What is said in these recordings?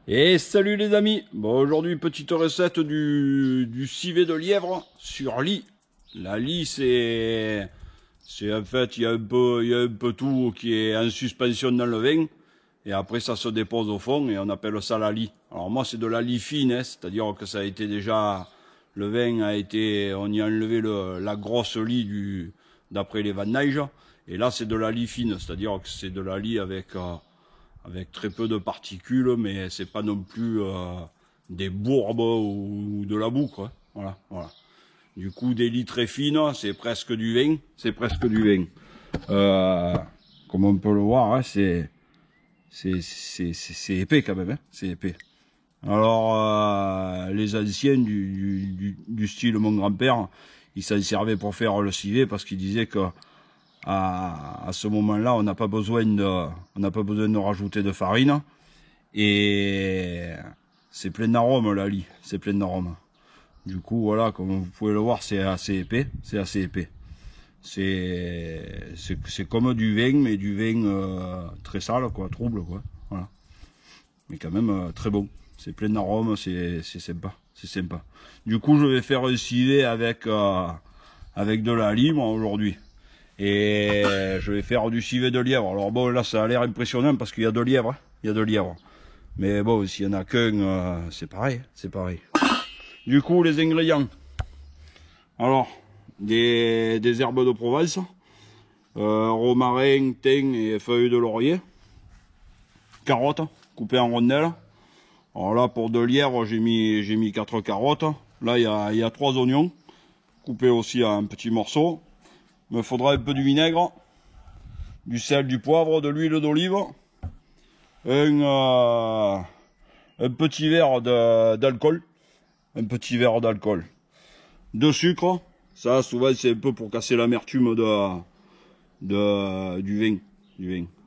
Et salut les amis. Bon, aujourd'hui petite recette du civet de lièvre sur lit. La lit c'est en fait il y a un peu tout qui est en suspension dans le vin et après ça se dépose au fond et on appelle ça la lie. Alors moi c'est de la lie fine, hein, c'est-à-dire que ça a été déjà le vin a été on y a enlevé la grosse lie d'après les vendages et là c'est de la lie fine, c'est-à-dire que c'est de la lie avec très peu de particules, mais c'est pas non plus des bourbes ou de la boue, quoi. Voilà, voilà. Du coup, des lits très fines, c'est presque du vin, c'est presque du vin. Comme on peut le voir, hein, c'est épais quand même, hein, c'est épais. Alors, les anciens du style mon grand-père, ils s'en servaient pour faire le civet parce qu'ils disaient que à ce moment-là, on n'a pas besoin de rajouter de farine et c'est plein d'arômes la lie, c'est plein d'arômes. Du coup, voilà, comme vous pouvez le voir, c'est assez épais, c'est assez épais. C'est comme du vin, mais du vin très sale, quoi, trouble, quoi. Voilà. Mais quand même très bon. C'est plein d'arômes, c'est sympa, c'est sympa. Du coup, je vais faire un civet avec de la lie, moi, aujourd'hui. Et je vais faire du civet de lièvre. Alors bon, là ça a l'air impressionnant parce qu'il y a de lièvre, hein. Il y a de lièvre. Mais bon, s'il y en a qu'un, c'est pareil, c'est pareil. Du coup, les ingrédients. Alors, des herbes de Provence, romarin, thym et feuilles de laurier. Carottes coupées en rondelles. Alors là, pour de lièvre, j'ai mis 4 carottes. Là, il y a 3 oignons coupés aussi en petits morceaux. Il me faudra un peu de vinaigre, du sel, du poivre, de l'huile d'olive, un petit verre d'alcool, de sucre. Ça, souvent, c'est un peu pour casser l'amertume du vin.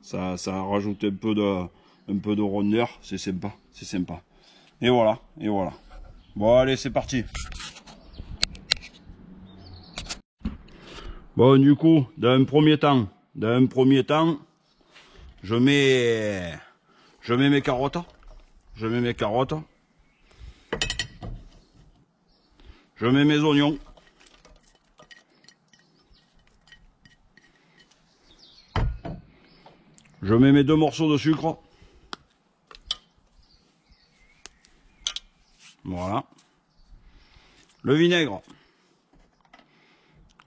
Ça rajoute un peu de rondeur. C'est sympa, c'est sympa. Et voilà, et voilà. Bon, allez, c'est parti. Bon, du coup, dans un premier temps, je mets mes carottes. Je mets mes oignons. Je mets mes 2 morceaux de sucre. Voilà. Le vinaigre.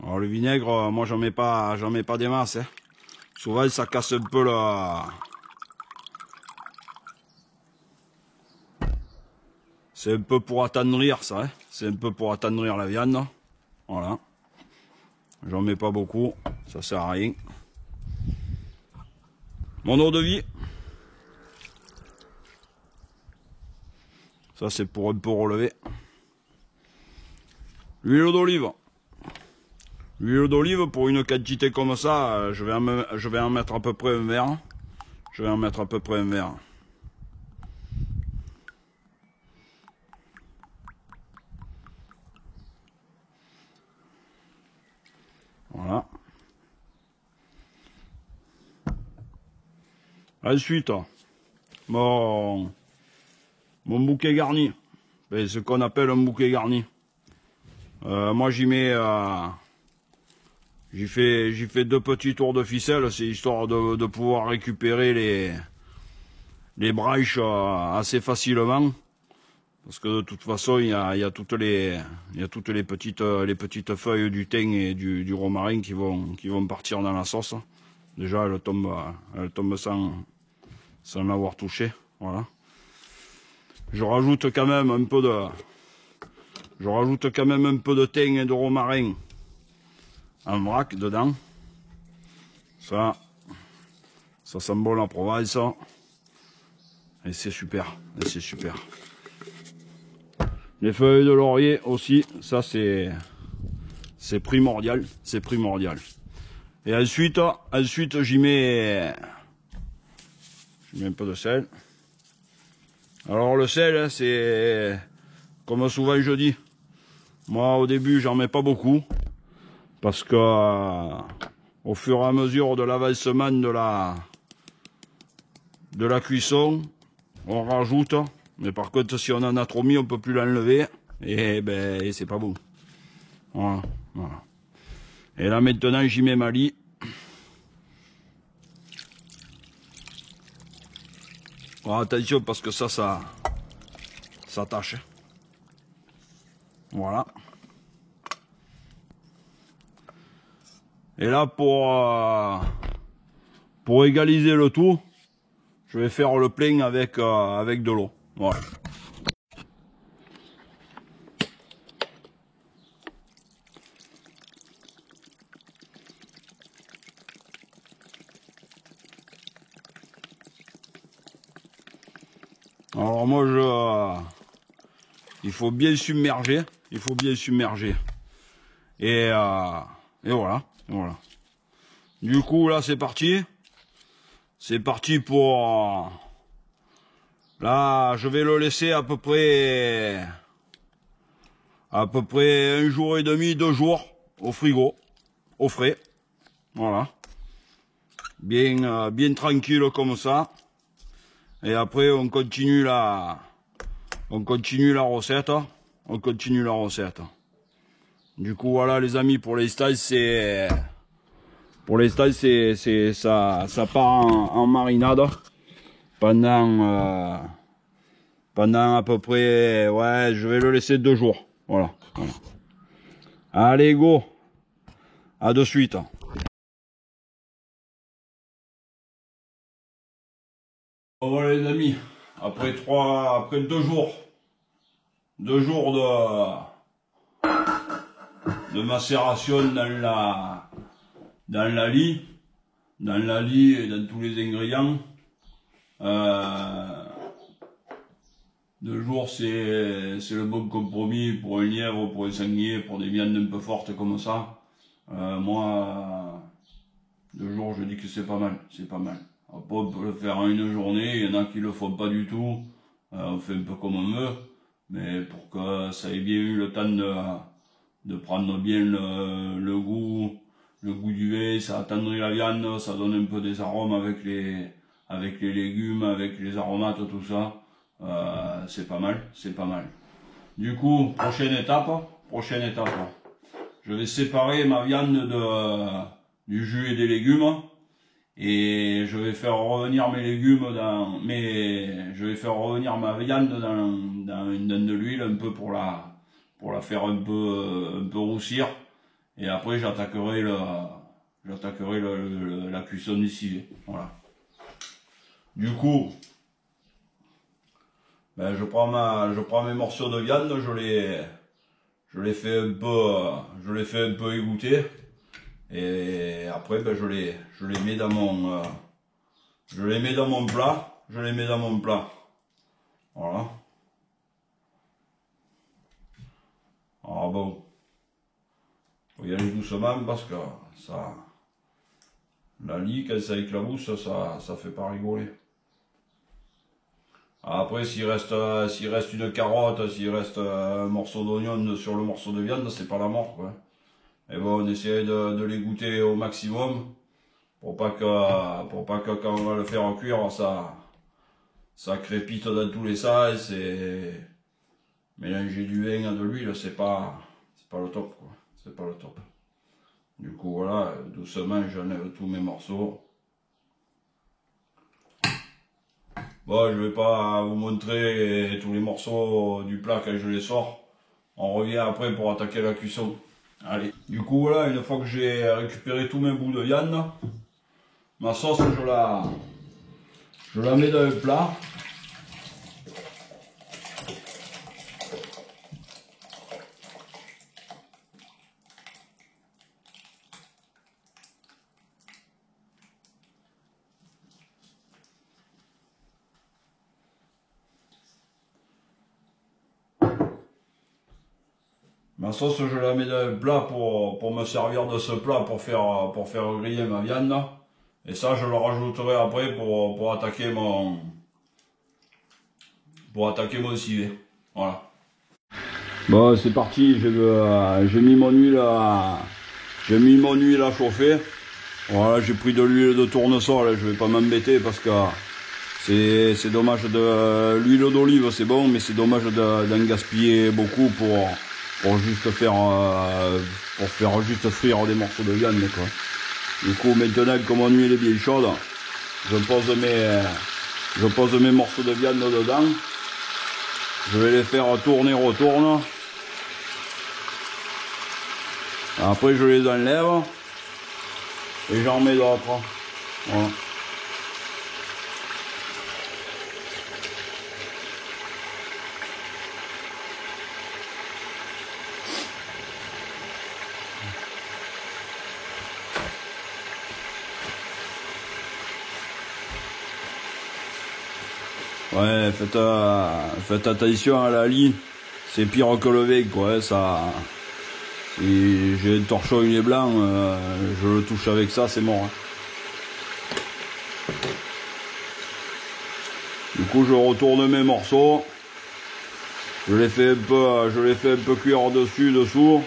Alors le vinaigre, moi j'en mets pas des masses, hein. Souvent ça casse un peu c'est un peu pour attendrir ça, hein. C'est un peu pour attendrir la viande. Voilà. J'en mets pas beaucoup, ça sert à rien. Mon eau de vie. Ça c'est pour un peu relever. L'huile d'olive. L'huile d'olive, pour une quantité comme ça, je vais en mettre à peu près un verre. Voilà. Ensuite, mon bouquet garni. C'est ce qu'on appelle un bouquet garni. Moi j'y mets... J'ai fait 2 petits tours de ficelle, c'est histoire de pouvoir récupérer les branches assez facilement. Parce que de toute façon, il y a toutes les petites feuilles du thym et du romarin qui vont partir dans la sauce. Déjà, elles tombent sans l'avoir touché. Voilà. Je rajoute quand même un peu de thym et de romarin en vrac dedans. Ça sent bon la Provence. Et c'est super. Les feuilles de laurier aussi, ça c'est primordial. Et ensuite j'y mets un peu de sel. Alors le sel, c'est comme souvent je dis, moi au début j'en mets pas beaucoup. Parce que au fur et à mesure de l'avancement de la cuisson, on rajoute Mais par contre, si on en a trop mis, on peut plus l'enlever. Et ben, c'est pas bon. Voilà, voilà. Et là, maintenant, j'y mets ma lie. Bon, attention, parce que ça tâche. Voilà. Et là, pour égaliser le tout, je vais faire le plein avec de l'eau. Voilà. Alors moi, il faut bien submerger. Il faut bien submerger. Et voilà, voilà. Du coup, là, c'est parti. C'est parti pour... Là, je vais le laisser à peu près 1 jour et demi, 2 jours au frigo, au frais. Voilà. Bien tranquille comme ça. Et après, on continue la recette. On continue la recette. Du coup, voilà, les amis, pour l'instant, ça part en marinade pendant à peu près, ouais, je vais le laisser 2 jours. Voilà, voilà. Allez, go. À de suite. Bon, voilà, les amis, après 2 jours, 2 jours de macération dans la lie et dans tous les ingrédients. 2 jours, c'est le bon compromis pour un lièvre, pour un sanglier, pour des viandes un peu fortes comme ça. Moi, 2 jours, je dis que c'est pas mal, c'est pas mal. Après, on peut le faire en une journée, il y en a qui le font pas du tout. On fait un peu comme on veut, mais pour que ça ait bien eu le temps de prendre bien le goût du lait, ça attendrit la viande, ça donne un peu des arômes avec les légumes, avec les aromates, tout ça. C'est pas mal, c'est pas mal. Du coup, prochaine étape, je vais séparer ma viande du jus et des légumes, et je vais faire revenir mes légumes je vais faire revenir ma viande dans de l'huile un peu pour la faire un peu roussir, et après j'attaquerai la cuisson du civet. Voilà. Du coup, ben, je prends mes morceaux de viande, je les fais un peu égoutter, et après ben, je les mets dans mon plat, voilà. Alors bon, faut y aller doucement parce que la lie, quand ça éclabousse, ça fait pas rigoler. Après, s'il reste une carotte, s'il reste un morceau d'oignon sur le morceau de viande, c'est pas la mort, quoi. Et bon, on essaie de les goûter au maximum pour pas que quand on va le faire cuire, ça crépite dans tous les sens, et mélanger du vin à de l'huile, c'est pas le top, quoi. C'est pas le top. Du coup, voilà, doucement, j'enlève tous mes morceaux. Bon, je vais pas vous montrer tous les morceaux du plat quand je les sors. On revient après pour attaquer la cuisson. Allez. Du coup, voilà, une fois que j'ai récupéré tous mes bouts de viande, ma sauce, je la mets dans le plat. Ma sauce, je la mets dans le plat pour me servir de ce plat pour faire griller ma viande. Et ça, je le rajouterai après pour attaquer mon civet. Voilà. Bon, c'est parti. J'ai mis mon huile à chauffer. Voilà, j'ai pris de l'huile de tournesol. Je vais pas m'embêter parce que C'est dommage de l'huile d'olive, c'est bon, mais c'est dommage d'en gaspiller beaucoup pour juste faire juste frire des morceaux de viande, quoi. Du coup, maintenant que mon huile est bien chaude, je pose mes morceaux de viande dedans. Je vais les faire tourner, retourne. Après, je les enlève et j'en mets d'autres. Voilà. Ouais, faites attention à la lie, c'est pire que le vin, quoi, ça. Si j'ai un torchon il est blanc, je le touche avec ça, c'est mort. Du coup, je retourne mes morceaux, je les fais un peu cuire dessus, dessous.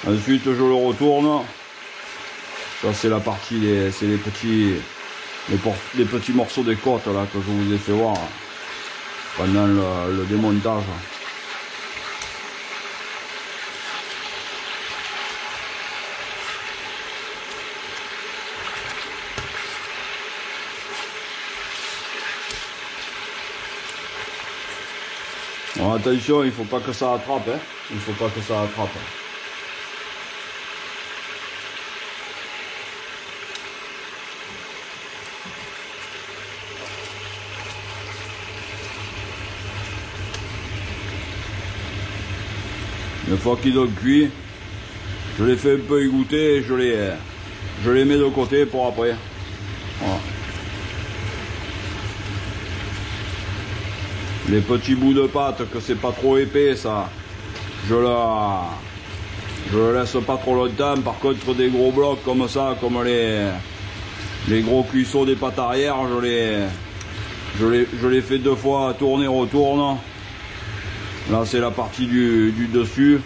Ensuite, je le retourne. Ça, c'est la partie, c'est les petits morceaux des côtes là que je vous ai fait voir pendant le démontage. Bon, attention, il faut pas que ça attrape, hein. Il faut pas que ça attrape. Une fois qu'ils ont cuit, je les fais un peu égoutter et je les mets de côté pour après. Voilà. Les petits bouts de pâte, que c'est pas trop épais, ça, je le laisse pas trop longtemps. Par contre, des gros blocs comme ça, comme les gros cuissons des pâtes arrière, je les fais 2 fois tourner, retourne. Là, c'est la partie du dessus.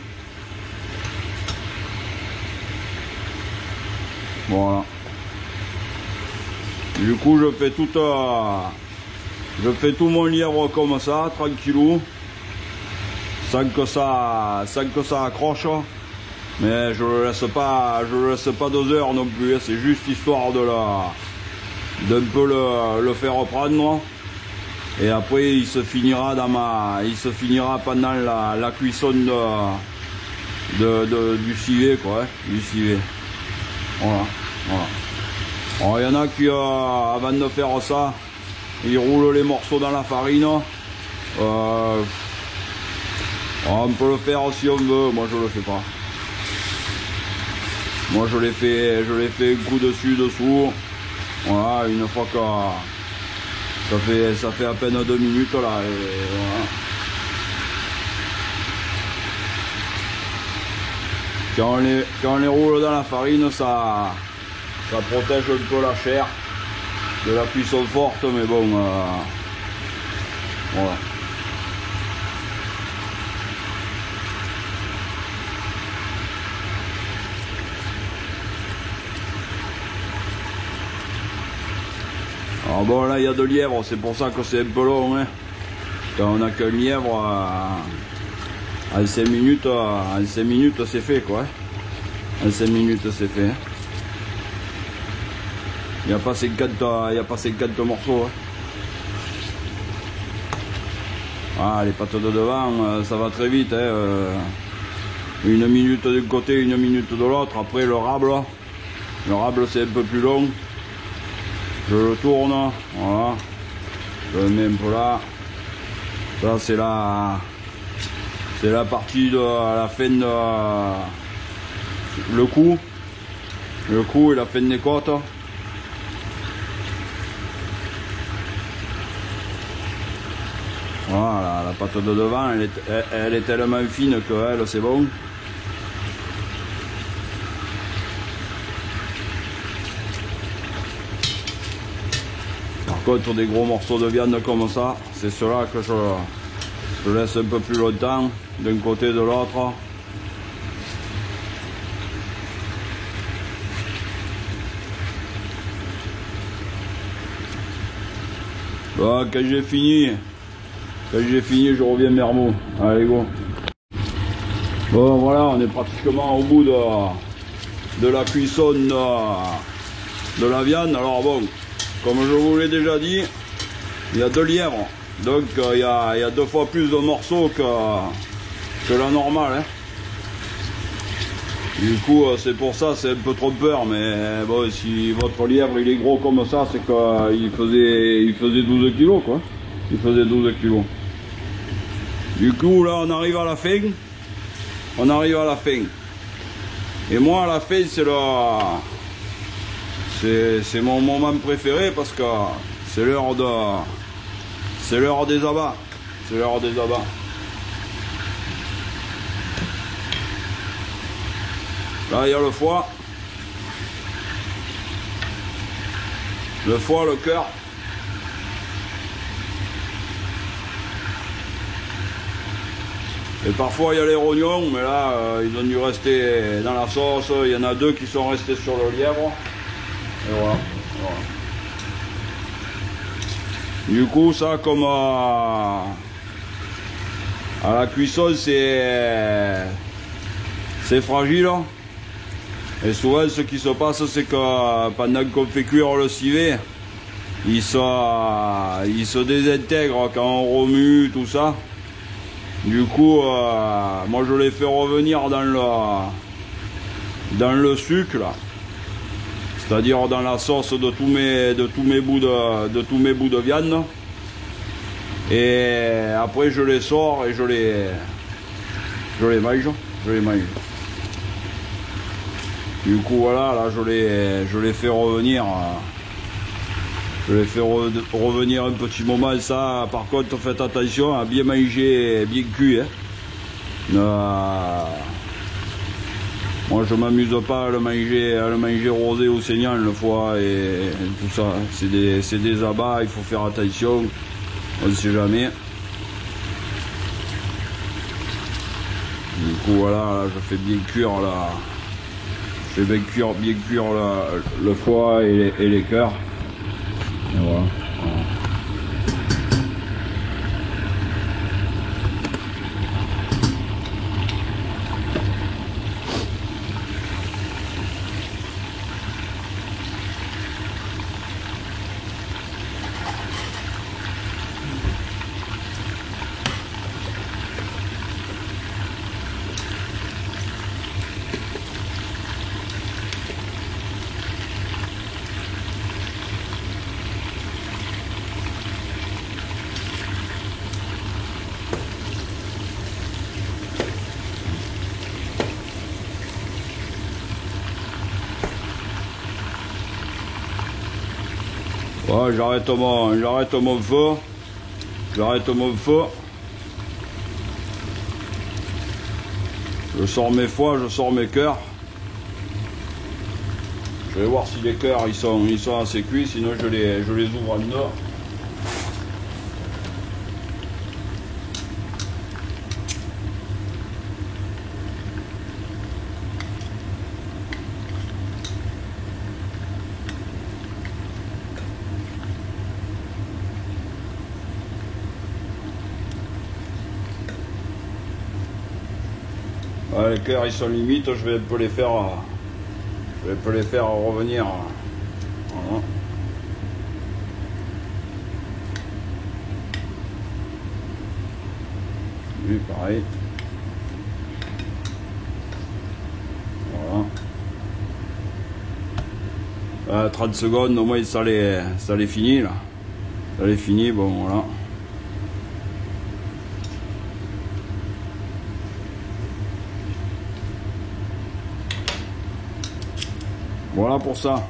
Voilà. Du coup, je fais tout mon lièvre comme ça, tranquillou, sans que ça accroche. Mais je le laisse pas 2 heures non plus. C'est juste histoire d'un peu le faire prendre. Et après, il se finira pendant la cuisson du civet, quoi, du civet. Voilà. Alors, il y en a qui, avant de faire ça, ils roulent les morceaux dans la farine. On peut le faire si on veut. Moi, je le fais pas. Moi, je les fais un coup dessus, dessous. Voilà, une fois que ça fait à peine 2 minutes là. Et voilà. Quand on les roule dans la farine, ça protège un peu la chair de la cuisson forte, mais bon, voilà. Alors bon, là il y a de lièvre, c'est pour ça que c'est un peu long, hein. Quand on a qu'un lièvre, en 5 minutes c'est fait, quoi. En 5 minutes c'est fait. Il n'y a pas 50 morceaux, hein. Ah, les pâtes de devant, ça va très vite, hein. 1 minute d'un côté, 1 minute de l'autre. Après le rable c'est un peu plus long. Je le tourne, voilà. Je le mets un peu là. Ça c'est la partie de la fin de le cou et la fin des côtes. Voilà, la pâte de devant, elle est tellement fine que elle, c'est bon. Par contre, des gros morceaux de viande comme ça, c'est cela que je laisse un peu plus longtemps, d'un côté et de l'autre. Quand j'ai fini, je reviens vers vous. Allez, go. Bon, voilà, on est pratiquement au bout de la cuisson de la viande. Alors bon, comme je vous l'ai déjà dit, il y a 2 lièvres. Donc il y a 2 fois plus de morceaux que la normale. Hein. Du coup, c'est pour ça, c'est un peu trompeur. Mais bon, si votre lièvre il est gros comme ça, c'est qu'il faisait 12 kilos, quoi. Il faisait 12 kilos. Du coup, là, on arrive à la fin. Et moi, à la fin, c'est mon moment préféré parce que c'est l'heure des abats. C'est l'heure des abats. Là, il y a le foie. Le foie, le cœur. Et parfois il y a les rognons, mais là ils ont dû rester dans la sauce. Il y en a 2 qui sont restés sur le lièvre. Et voilà. Du coup, ça, comme à la cuisson, c'est fragile. Et souvent, ce qui se passe, c'est que pendant qu'on fait cuire le civet, il se désintègre quand on remue tout ça. Du coup, moi je l'ai fait revenir dans le sucre, c'est-à-dire dans la sauce de tous mes bouts de viande. Et après je les sors et je les mange. Du coup voilà, là je les fais revenir. Je les fais revenir un petit moment. Ça, par contre, faites attention à bien manger, bien cuit. Hein. Moi, je m'amuse pas à le manger rosé ou saignant le foie et tout ça. C'est des abats, il faut faire attention. On ne sait jamais. Du coup, voilà, là, je fais bien cuire là. Je fais bien cuire le foie et les cœurs. Et voilà. Ouais, j'arrête mon feu. Je sors mes foies, je sors mes cœurs. Je vais voir si les cœurs ils sont assez cuits, sinon je les ouvre en deux. Les cœurs ils sont limites, je vais un peu les faire revenir. Voilà. Lui pareil. Voilà. 30 secondes au moins ça les finit là. Ça les finit, bon voilà. Voilà pour ça.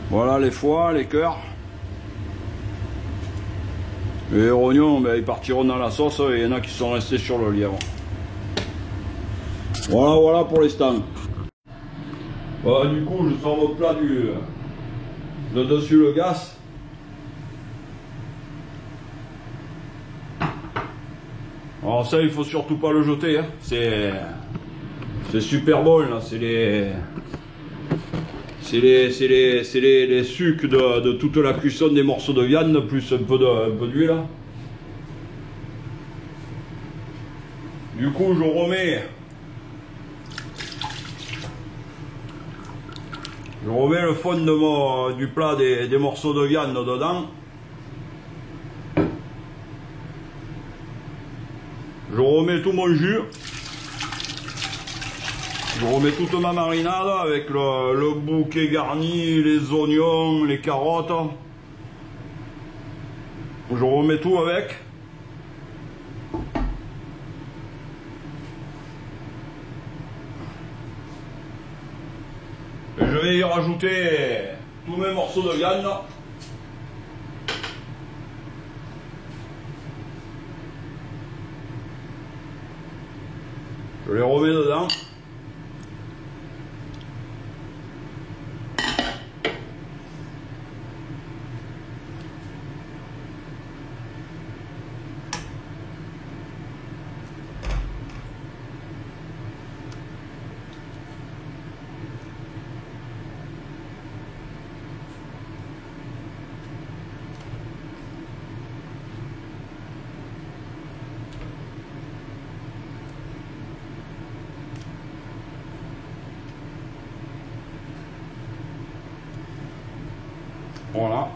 Voilà les foies, les cœurs. Et les rognons, ben, ils partiront dans la sauce et il y en a qui sont restés sur le lièvre. Voilà pour l'instant. Du coup, je sors mon plat de dessus le gaz. Alors ça, il faut surtout pas le jeter, hein. C'est super bon là, c'est les sucs de toute la cuisson des morceaux de viande, plus un peu d'huile. Du coup, je remets le fond du plat des morceaux de viande dedans. Je remets tout mon jus. Je remets toute ma marinade avec le bouquet garni, les oignons, les carottes. Je remets tout avec. Et je vais y rajouter tous mes morceaux de viande. Je les remets dedans. Voilà.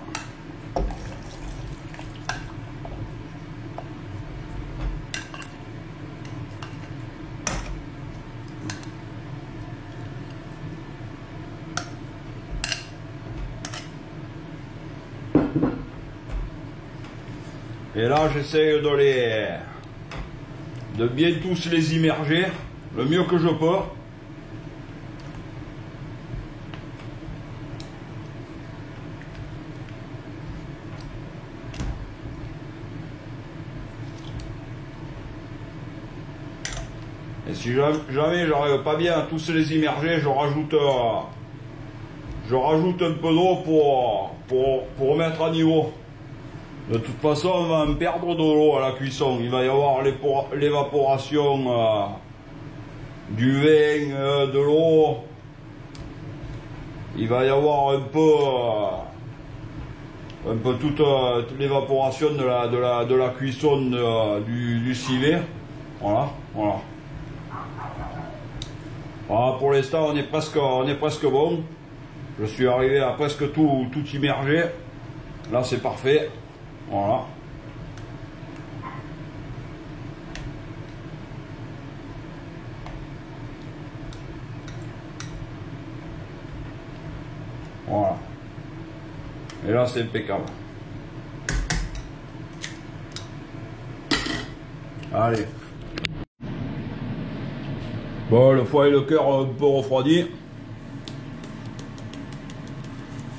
Et là, j'essaie de bien tous les immerger le mieux que je peux. Et si jamais j'arrive pas bien à tous les immerger, je rajoute un peu d'eau pour remettre à niveau. De toute façon, on va en perdre de l'eau à la cuisson. Il va y avoir l'évaporation du vin, de l'eau. Il va y avoir un peu toute l'évaporation de la cuisson du civet. Voilà, voilà. Voilà, pour l'instant, on est presque bon. Je suis arrivé à presque tout immerger. Là, c'est parfait. Voilà. Voilà. Et là, c'est impeccable. Allez. Bon, le foie et le cœur un peu refroidis.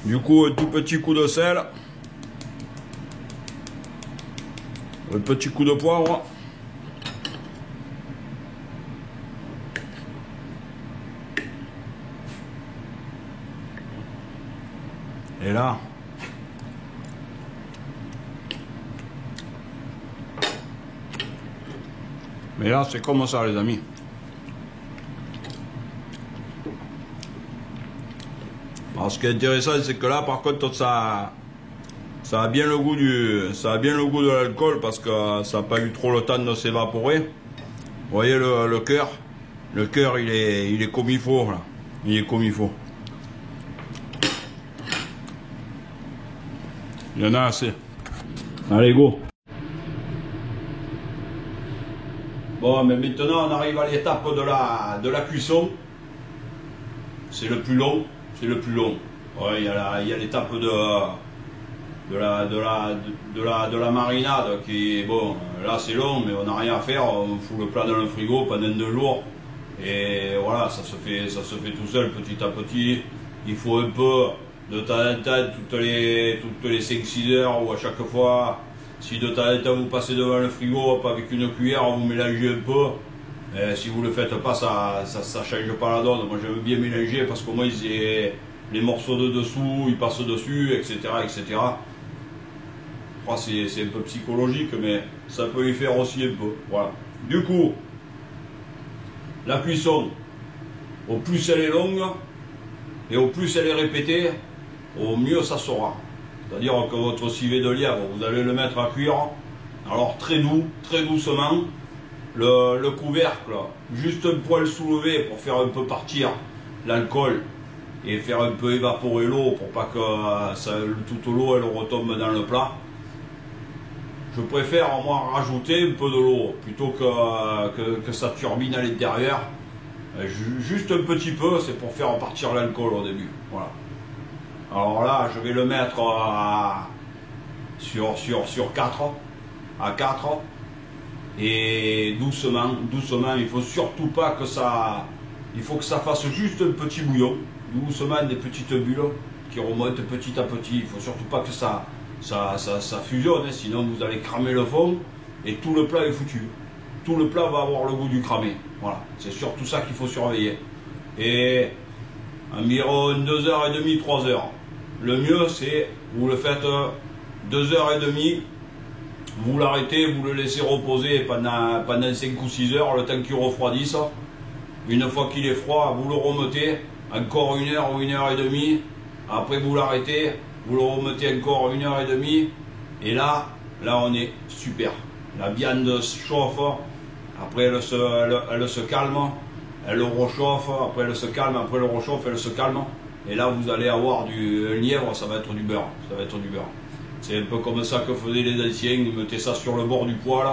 Du coup, un tout petit coup de sel. Un petit coup de poivre. Et là, mais là c'est comme ça les amis. Alors ce qui est intéressant c'est que là par contre ça a bien le goût de l'alcool parce que ça n'a pas eu trop le temps de s'évaporer. Vous voyez le cœur il est comme il faut là. Il est comme il faut. Il y en a assez. Allez, go. Bon, mais maintenant on arrive à l'étape de la cuisson. C'est le plus long. C'est le plus long. Ouais, il y a l'étape de la marinade qui est bon. Là c'est long, mais on n'a rien à faire. On fout le plat dans le frigo pendant 2 jours. Et voilà, ça se fait tout seul petit à petit. Il faut un peu de temps en temps, toutes les 5-6 heures, ou à chaque fois, si de temps en temps vous passez devant le frigo, hop, avec une cuillère, vous mélangez un peu. Si vous ne le faites pas, ça change pas la donne. Moi j'aime bien mélanger parce qu'au moins les morceaux de dessous, ils passent dessus, etc. etc. Je crois que c'est un peu psychologique, mais ça peut y faire aussi un peu. Voilà. Du coup, la cuisson, au plus elle est longue et au plus elle est répétée, au mieux ça sera. C'est-à-dire que votre civet de lièvre, vous allez le mettre à cuire, alors très doux, très doucement, le couvercle, juste un poil soulevé pour faire un peu partir l'alcool et faire un peu évaporer l'eau pour pas que toute l'eau elle retombe dans le plat. Je préfère moi rajouter un peu de l'eau plutôt que ça turbine à l'intérieur. Juste un petit peu, c'est pour faire partir l'alcool au début. Voilà. Alors là, je vais le mettre sur 4, à 4. Et doucement, doucement, il faut surtout pas que ça... Il faut que ça fasse juste un petit bouillon. Doucement, des petites bulles qui remontent petit à petit. Il faut surtout pas que ça fusionne, hein, sinon vous allez cramer le fond et tout le plat est foutu. Tout le plat va avoir le goût du cramé. Voilà, c'est surtout ça qu'il faut surveiller. Et environ 2h30, 3h. Le mieux c'est, vous le faites 2h30, vous l'arrêtez, vous le laissez reposer pendant 5 ou 6 heures, le temps qu'il refroidisse. Une fois qu'il est froid, vous le remettez, encore 1 heure ou 1h30. Après vous l'arrêtez, vous le remettez encore 1h30. Et là on est super. La viande chauffe, après elle se calme, elle le rechauffe, après elle se calme, après elle le rechauffe, elle se calme. Et là vous allez avoir du lièvre, ça va être du beurre. Ça va être du beurre. C'est un peu comme ça que faisaient les anciens, ils mettaient ça sur le bord du poêle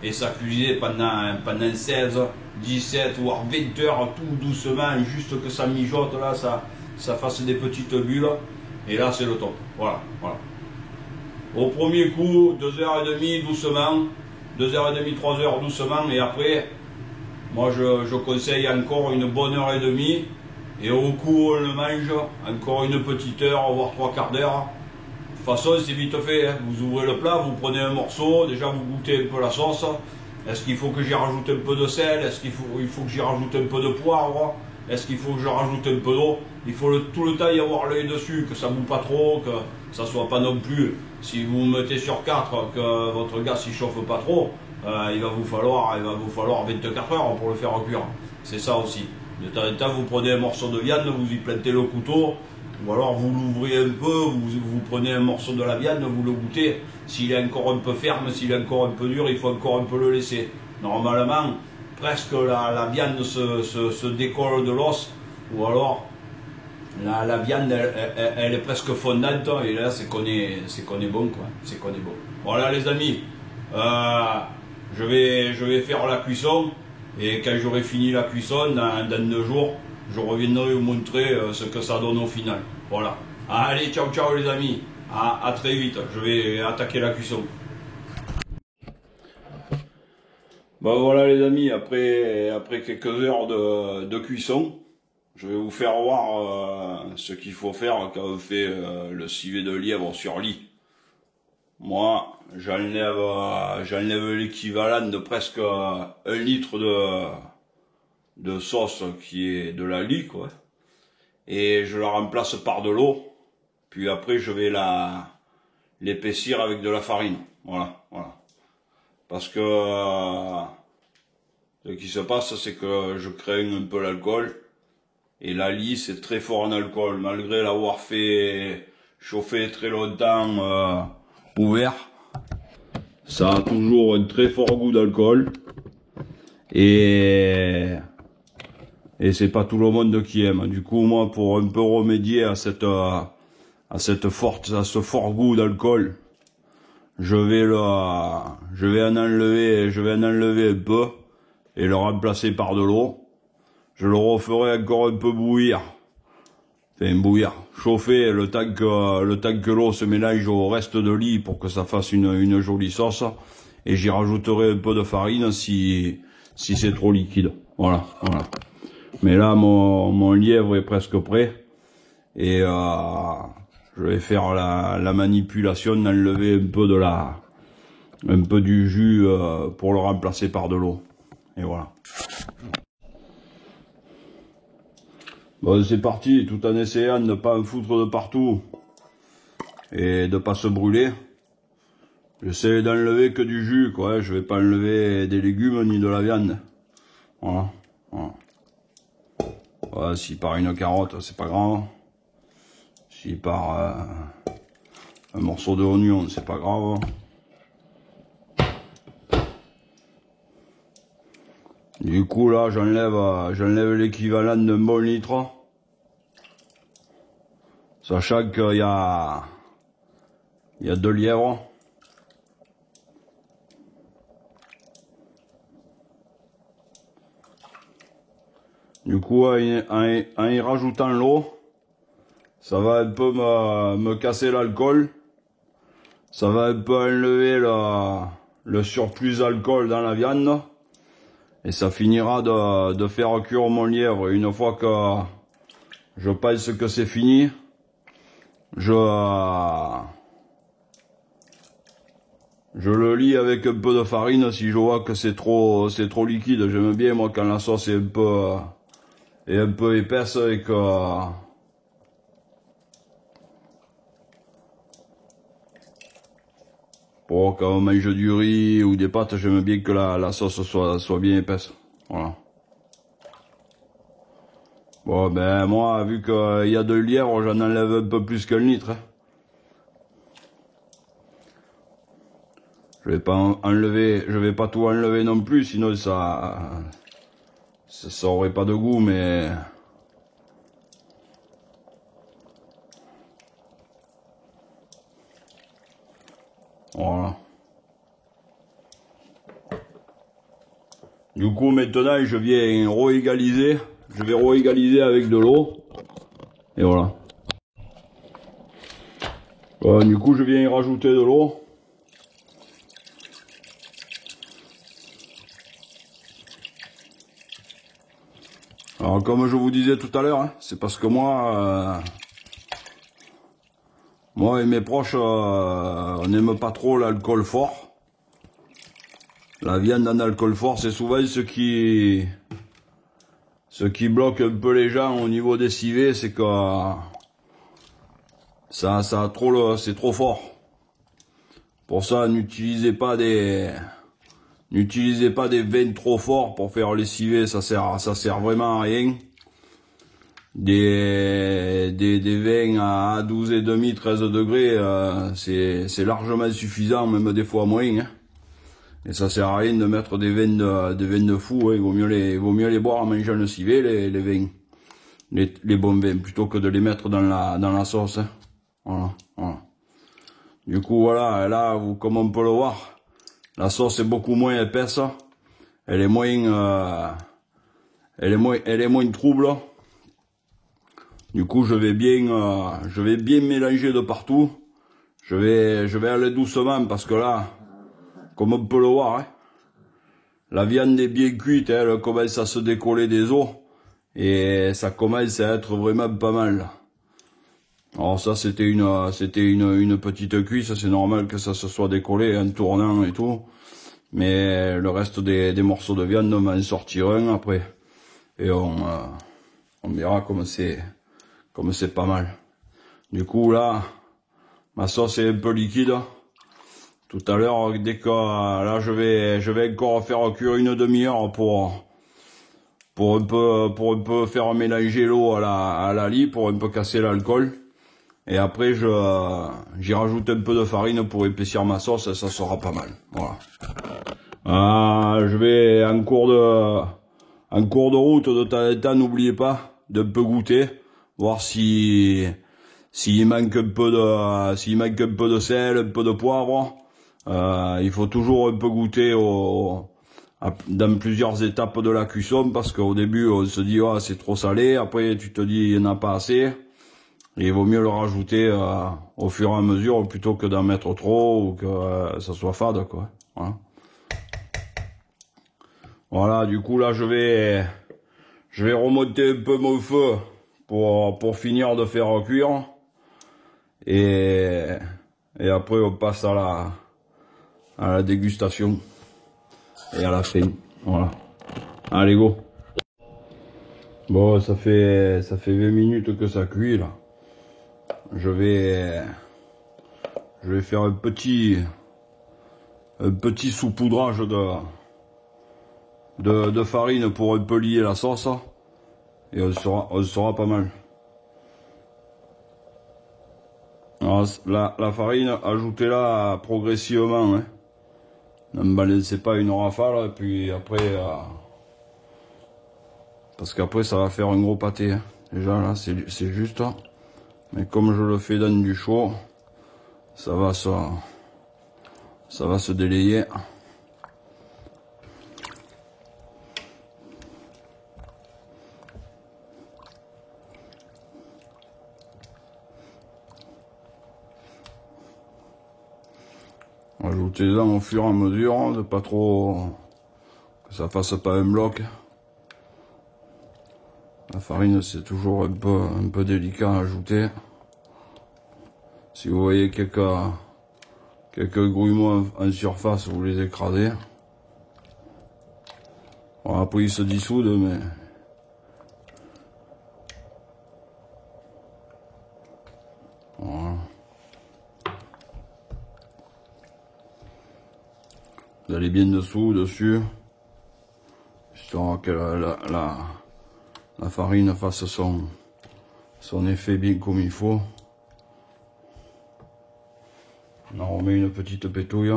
et ça cuisait pendant 16, 17 voire 20 heures, tout doucement, juste que ça mijote là, ça fasse des petites bulles. Et là c'est le top. Voilà, voilà. Au premier coup, 2h30 doucement, 2h30, 3h doucement, et après, moi je conseille encore une bonne heure et demie. Et au coup on le mange, encore une petite heure, voire 3/4 d'heure. De toute façon, c'est vite fait, hein. Vous ouvrez le plat, vous prenez un morceau, déjà vous goûtez un peu la sauce. Est-ce qu'il faut que j'y rajoute un peu de sel? Est-ce qu'il faut que j'y rajoute un peu de poivre? Est-ce qu'il faut que je rajoute un peu d'eau? Il faut tout le temps y avoir l'œil dessus, que ça ne boue pas trop, que ça soit pas non plus. Si vous mettez sur 4, que votre gaz ne chauffe pas trop, il va vous falloir 24 heures pour le faire cuire. C'est ça aussi. De temps en temps, vous prenez un morceau de viande, vous y plantez le couteau, ou alors vous l'ouvrez un peu, vous prenez un morceau de la viande, vous le goûtez. S'il est encore un peu ferme, s'il est encore un peu dur, il faut encore un peu le laisser. Normalement, presque la viande se décolle de l'os, ou alors la viande elle est presque fondante, et là c'est qu'on est bon, quoi. C'est qu'on est bon. Voilà les amis, je vais faire la cuisson. Et quand j'aurai fini la cuisson, dans 2 jours, je reviendrai vous montrer ce que ça donne au final. Voilà. Allez, ciao ciao les amis. À très vite. Je vais attaquer la cuisson. Bon voilà les amis, après quelques heures de cuisson, je vais vous faire voir ce qu'il faut faire quand on fait le civet de lièvre sur lit. Moi, j'enlève l'équivalent de presque 1 litre de sauce qui est de la lie, quoi. Et je la remplace par de l'eau. Puis après, je vais l'épaissir avec de la farine. Voilà, voilà. Parce que ce qui se passe, c'est que je crains un peu l'alcool. Et la lie, c'est très fort en alcool. Malgré l'avoir fait chauffer très longtemps ouvert, ça a toujours un très fort goût d'alcool. Et c'est pas tout le monde qui aime. Du coup, moi, pour un peu remédier à ce fort goût d'alcool, je vais en enlever un peu et le remplacer par de l'eau. Je le referai encore un peu bouillir. Enfin, bouillir, chauffer le temps que l'eau se mélange au reste de lit pour que ça fasse une jolie sauce. Et j'y rajouterai un peu de farine si c'est trop liquide. Voilà, voilà. Mais là, mon lièvre est presque prêt. Et je vais faire la manipulation d'enlever un peu du jus pour le remplacer par de l'eau. Et voilà. Bon, c'est parti, tout en essayant de ne pas en foutre de partout et de pas se brûler. J'essaie d'enlever que du jus, quoi. Je vais pas enlever des légumes ni de la viande. Voilà. Voilà. Ouais, s'il part une carotte, c'est pas grave. S'il part un morceau d'oignon, c'est pas grave. Du coup là, j'enlève l'équivalent d'un bon litre. Sachant qu'il y a 2 lièvres. Du coup, en y rajoutant l'eau, ça va un peu me casser l'alcool. Ça va un peu enlever le surplus d'alcool dans la viande. Et ça finira de faire cuire mon lièvre. Une fois que je pense que c'est fini, je le lis avec un peu de farine si je vois que c'est trop liquide. J'aime bien moi quand la sauce est un peu épaisse et que pour quand on mange du riz ou des pâtes, j'aime bien que la sauce soit bien épaisse. Voilà. Bon ben moi vu qu'il y a 2 lièvres, j'en enlève un peu plus qu'un litre. Hein. Je vais pas tout enlever non plus, sinon ça aurait pas de goût, mais voilà. Du coup maintenant je viens réégaliser. Je vais réégaliser avec de l'eau. Et voilà. Du coup je viens y rajouter de l'eau. Alors comme je vous disais tout à l'heure, hein, c'est parce que moi et mes proches, on n'aime pas trop l'alcool fort. La viande en alcool fort, c'est souvent ce qui bloque un peu les gens au niveau des civets, c'est que c'est trop fort. Pour ça, n'utilisez pas des vins trop forts pour faire les civets, ça sert vraiment à rien. Des vins à 12,5, 13 degrés, c'est largement suffisant, même des fois moins. Hein. Et ça sert à rien de mettre des vins de fou, hein. Il vaut mieux les boire en mangeant le civet, les vins. Les bons vins, plutôt que de les mettre dans la sauce. Hein. Voilà. Du coup, voilà, là, comme on peut le voir, la sauce est beaucoup moins épaisse. Elle est moins trouble. Du coup, je vais bien mélanger de partout. Je vais aller doucement parce que là, comme on peut le voir, hein, la viande est bien cuite, hein, elle commence à se décoller des os et ça commence à être vraiment pas mal. Alors ça, c'était une petite cuisse, c'est normal que ça se soit décollé en tournant et tout. Mais le reste des morceaux de viande, on va en sortir un après et on verra comme c'est pas mal. Du coup là, ma sauce est un peu liquide. Tout à l'heure, dès que là je vais encore faire cuire une demi-heure pour un peu faire mélanger l'eau à la lie, pour un peu casser l'alcool. Et après j'y rajoute un peu de farine pour épaissir ma sauce, ça sera pas mal. Voilà. Je vais en cours de route de temps en temps, n'oubliez pas d'un peu goûter, voir s'il manque un peu de sel, un peu de poivre. Il faut toujours un peu goûter dans plusieurs étapes de la cuisson, parce qu'au début on se dit oh, c'est trop salé, après tu te dis il n'y en a pas assez, et il vaut mieux le rajouter au fur et à mesure plutôt que d'en mettre trop ou que ça soit fade quoi. Voilà, du coup là je vais remonter un peu mon feu pour finir de faire cuire, et après on passe à la dégustation et à la fin. Voilà. Allez go. Bon, ça fait 20 minutes que ça cuit là. Je vais faire un petit saupoudrage de farine pour un peu lier la sauce. et on sera pas mal. Alors, la farine, ajoutez-la progressivement, hein. Ne me balancez pas une rafale, et puis après, parce qu'après ça va faire un gros pâté, hein. Déjà là, c'est juste, mais comme je le fais dans du chaud, ça va se délayer. Ajoutez-en au fur et à mesure, de pas trop que ça fasse pas un bloc. La farine, c'est toujours un peu délicat à ajouter. Si vous voyez quelques grumeaux en surface, vous les écrasez. Bon, après ils se dissoudent, mais voilà. Vous allez bien dessus, histoire que la farine fasse son effet bien comme il faut. On en remet une petite pétouille.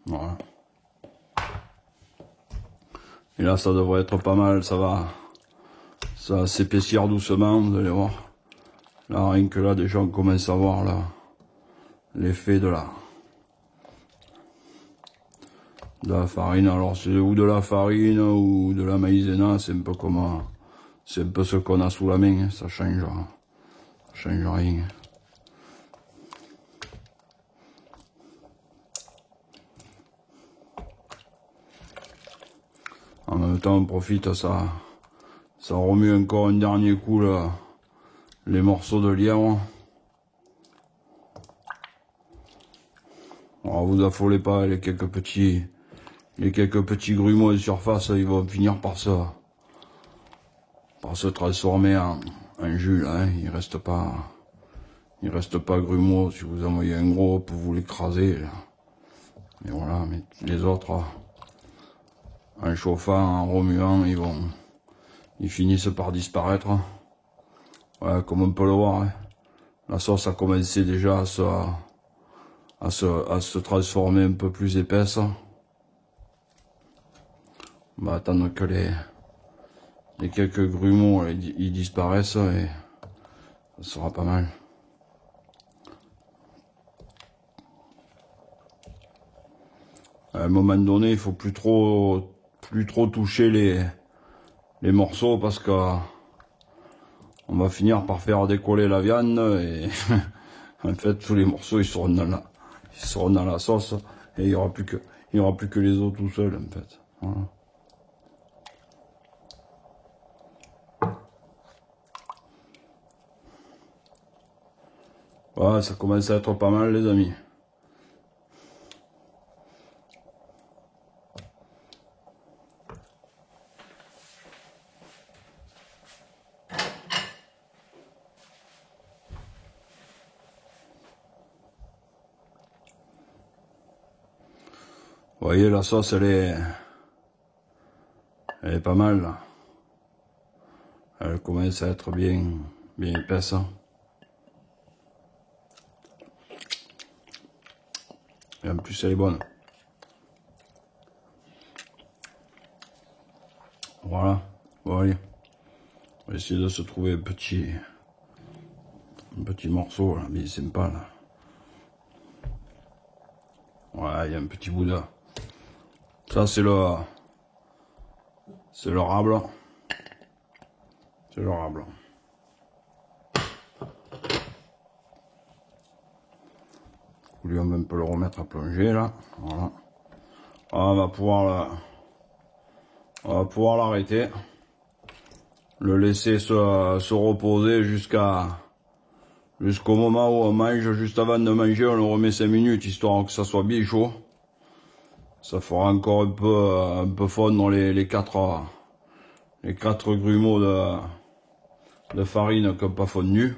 Voilà. Et là ça devrait être pas mal, ça va s'épaissir doucement, vous allez voir. Là rien que là déjà on commence à voir l'effet de la farine. Alors c'est ou de la farine ou de la maïzena, c'est un peu comme c'est un peu ce qu'on a sous la main, hein. Ça change rien. En même temps on profite, ça remue encore un dernier coup les morceaux de lièvre. Alors vous affolez pas, les quelques petits grumeaux de surface, ils vont finir par se transformer en jus là, hein. Il reste pas grumeaux. Si vous en voyez un gros, pour vous l'écraser. Mais voilà, mais les autres, en chauffant, en remuant, ils finissent par disparaître. Voilà, comme on peut le voir, hein. La sauce a commencé déjà à se transformer un peu plus épaisse. On va attendre que les quelques grumeaux ils disparaissent et ça sera pas mal. À un moment donné, il faut plus trop toucher les morceaux parce que on va finir par faire décoller la viande et en fait tous les morceaux ils seront dans la sauce et il y aura plus que les os tout seuls en fait. Voilà. Voilà, ça commence à être pas mal les amis. Vous voyez, la sauce elle est pas mal là. Elle commence à être bien épaisse. Et en plus elle est bonne. Voilà, bon allez. On va essayer de se trouver un petit morceau là, bien sympa là. Voilà, il y a un petit bout de... Ça c'est le rable. C'est le rable. Lui on va un peu le remettre à plonger là. Voilà. On va pouvoir l'arrêter. Le laisser se reposer jusqu'au moment où on mange. Juste avant de manger, on le remet 5 minutes histoire que ça soit bien chaud. Ça fera encore un peu fondre les quatre grumeaux de farine qui n'ont pas fondu.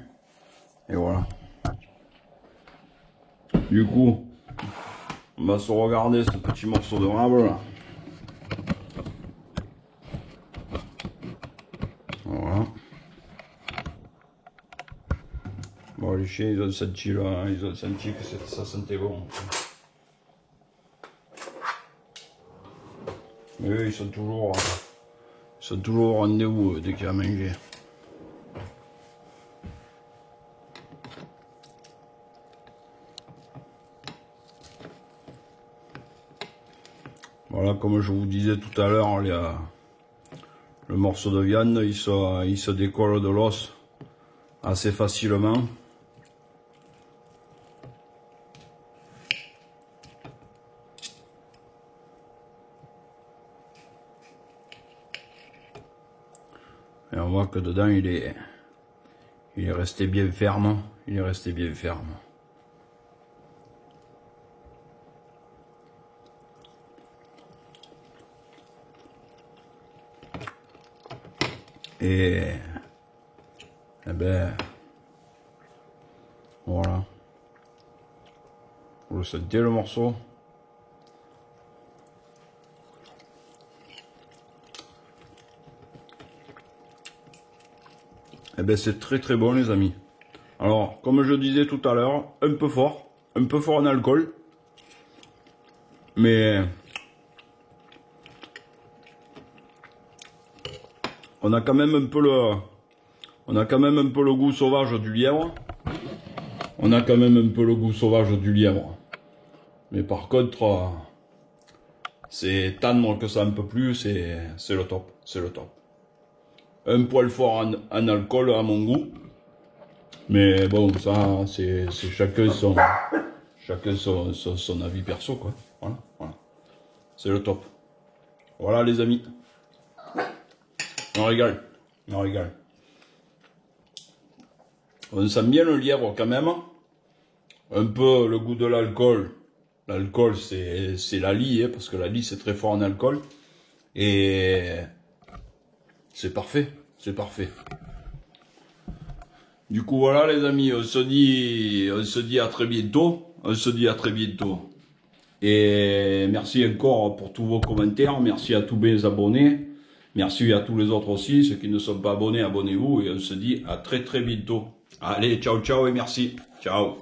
Et voilà. Du coup, on va se regarder ce petit morceau de rable là. Voilà. Bon, les chiens ils ont senti là, hein, ils ont senti que ça sentait bon. Mais eux, ils sont toujours au rendez-vous dès qu'il y a à manger. Voilà, comme je vous disais tout à l'heure, le morceau de viande, il se décolle de l'os assez facilement. Et on voit que dedans il est resté bien ferme. Il est resté bien ferme. Et ben voilà. Vous le sentez le morceau? Et ben c'est très très bon les amis. Alors comme je disais tout à l'heure, un peu fort en alcool. Mais on a quand même un peu le goût sauvage du lièvre. Mais par contre, c'est tendre que ça un peu plus, c'est le top, Un poil fort en alcool à mon goût. Mais bon, ça, c'est chacun son avis perso, quoi. Voilà. C'est le top. Voilà les amis. On régale. On sent bien le lièvre quand même. Un peu le goût de l'alcool. L'alcool c'est la lie, hein, parce que la lie c'est très fort en alcool. Et c'est parfait. Du coup voilà les amis, on se dit à très bientôt. Et merci encore pour tous vos commentaires, merci à tous mes abonnés, merci à tous les autres aussi, ceux qui ne sont pas abonnés, abonnez-vous et on se dit à très bientôt. Allez, ciao et merci, ciao.